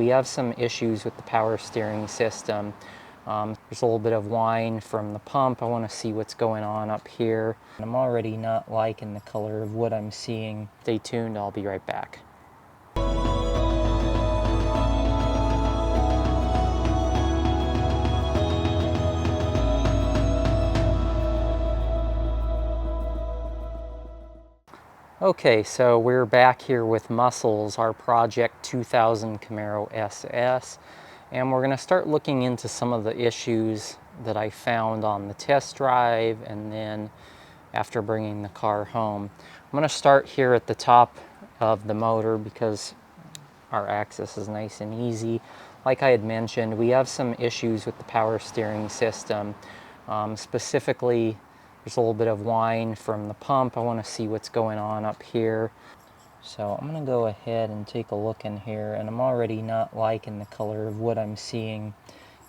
we have some issues with the power steering system. There's a little bit of whine from the pump. I want to see what's going on up here. I'm already not liking the color of what I'm seeing. Stay tuned, I'll be right back. Okay, so we're back here with Muscles, our Project 2000 Camaro SS, and we're going to start looking into some of the issues that I found on the test drive and then after bringing the car home. I'm going to start here at the top of the motor because our access is nice and easy. Like I had mentioned, we have some issues with the power steering system. Specifically, there's a little bit of whine from the pump. I want to see what's going on up here. So I'm going to go ahead and take a look in here, and I'm already not liking the color of what I'm seeing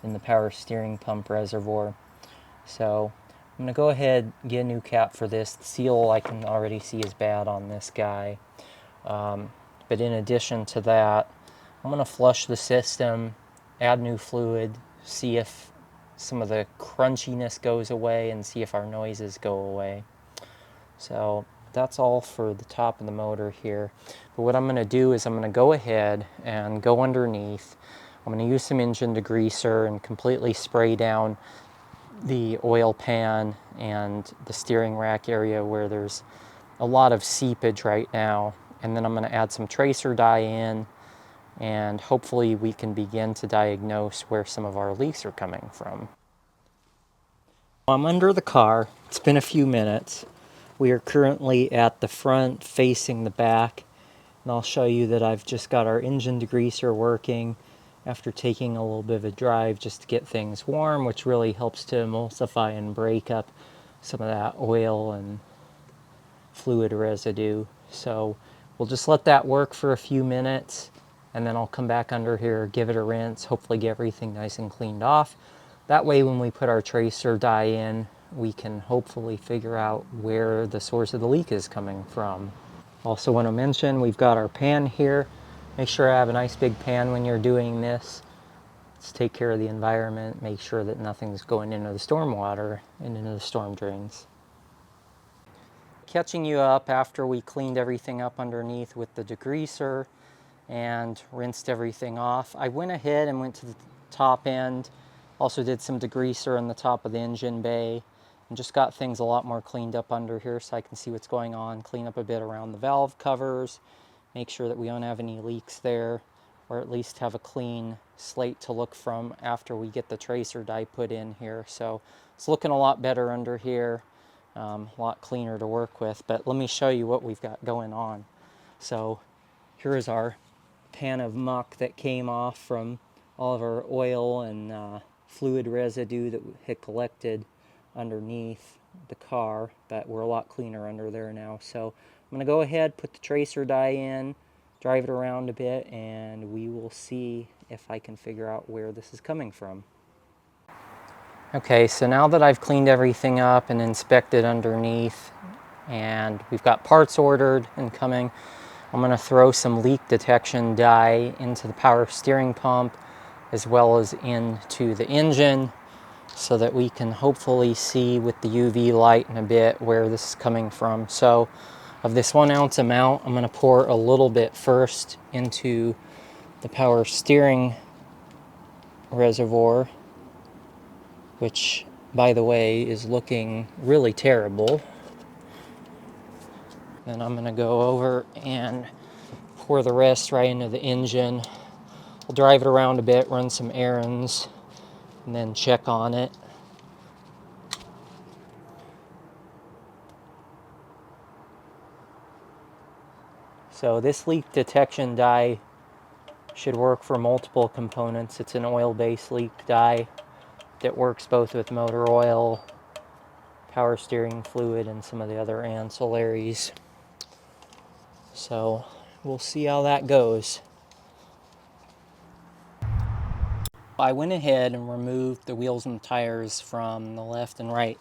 in the power steering pump reservoir. So I'm going to go ahead and get a new cap for this. The seal I can already see is bad on this guy. But in addition to that, I'm going to flush the system, add new fluid, see if some of the crunchiness goes away and see if our noises go away. So that's all for the top of the motor here. But what I'm going to do is I'm going to go ahead and go underneath. I'm going to use some engine degreaser and completely spray down the oil pan and the steering rack area where there's a lot of seepage right now. And then I'm going to add some tracer dye in, and hopefully we can begin to diagnose where some of our leaks are coming from. I'm under the car. It's been a few minutes. We are currently at the front facing the back, and I'll show you that I've just got our engine degreaser working after taking a little bit of a drive just to get things warm, which really helps to emulsify and break up some of that oil and fluid residue. So we'll just let that work for a few minutes, and then I'll come back under here, give it a rinse, hopefully get everything nice and cleaned off. That way when we put our tracer dye in, we can hopefully figure out where the source of the leak is coming from. Also want to mention, we've got our pan here. Make sure I have a nice big pan when you're doing this. Let's take care of the environment, make sure that nothing's going into the storm water and into the storm drains. Catching you up after we cleaned everything up underneath with the degreaser and rinsed everything off. I went ahead and went to the top end, also did some degreaser on the top of the engine bay, and just got things a lot more cleaned up under here so I can see what's going on, clean up a bit around the valve covers, make sure that we don't have any leaks there, or at least have a clean slate to look from after we get the tracer dye put in here. So it's looking a lot better under here, a lot cleaner to work with. But let me show you what we've got going on. So here is our pan of muck that came off from all of our oil and fluid residue that had collected underneath the car, but we're a lot cleaner under there now. So I'm going to go ahead, put the tracer dye in, drive it around a bit, and we will see if I can figure out where this is coming from. Okay, so now that I've cleaned everything up and inspected underneath, and we've got parts ordered and coming, I'm going to throw some leak detection dye into the power steering pump as well as into the engine so that we can hopefully see with the UV light in a bit where this is coming from. So of this 1 ounce amount, I'm going to pour a little bit first into the power steering reservoir, which, by the way, is looking really terrible. Then I'm going to go over and pour the rest right into the engine. I'll drive it around a bit, run some errands, and then check on it. So this leak detection dye should work for multiple components. It's an oil-based leak dye that works both with motor oil, power steering fluid, and some of the other ancillaries. So we'll see how that goes. I went ahead and removed the wheels and tires from the left and right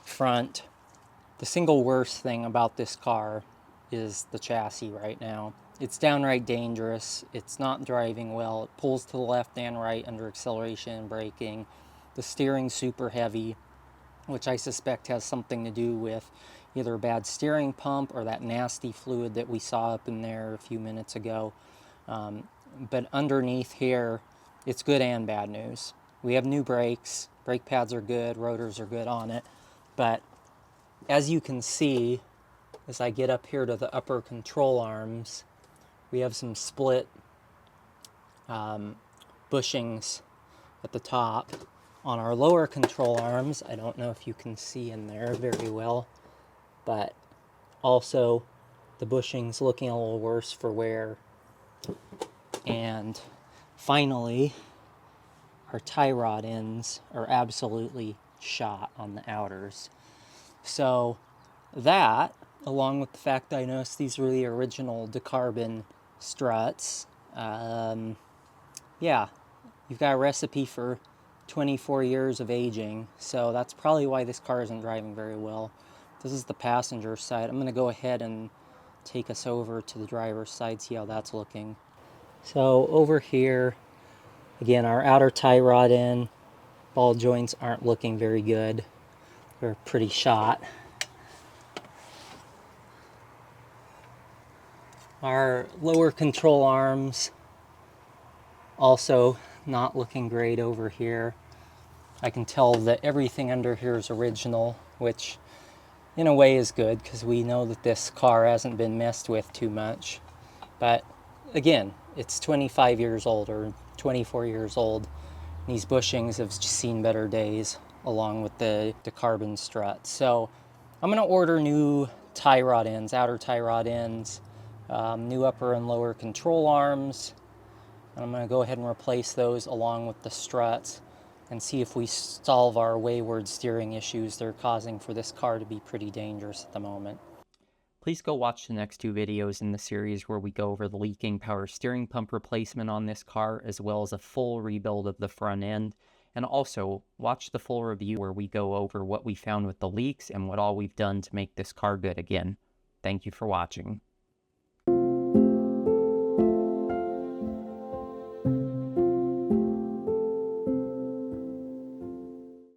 front. The single worst thing about this car is the chassis right now. It's downright dangerous. It's not driving well. It pulls to the left and right under acceleration and braking. The steering's super heavy, which I suspect has something to do with either a bad steering pump or that nasty fluid that we saw up in there a few minutes ago. But underneath here, it's good and bad news. We have new brakes. Brake pads are good. Rotors are good on it. But as you can see, as I get up here to the upper control arms, we have some split bushings at the top. On our lower control arms, I don't know if you can see in there very well, but also the bushings looking a little worse for wear. And finally, our tie rod ends are absolutely shot on the outers. So that, along with the fact I noticed these were the original Decarbon struts, yeah, you've got a recipe for 24 years of aging, so that's probably why this car isn't driving very well. This is the passenger side. I'm going to go ahead and take us over to the driver's side, see how that's looking. So over here, again, our outer tie rod end, ball joints aren't looking very good. They're pretty shot. Our lower control arms also not looking great over here. I can tell that everything under here is original, which in a way is good because we know that this car hasn't been messed with too much. But again, it's 25 years old or 24 years old. These bushings have seen better days along with the carbon struts. So I'm going to order new tie rod ends, outer tie rod ends, new upper and lower control arms. And I'm going to go ahead and replace those along with the struts and see if we solve our wayward steering issues they're causing for this car to be pretty dangerous at the moment. Please go watch the next two videos in the series where we go over the leaking power steering pump replacement on this car, as well as a full rebuild of the front end. And also, watch the full review where we go over what we found with the leaks and what all we've done to make this car good again. Thank you for watching.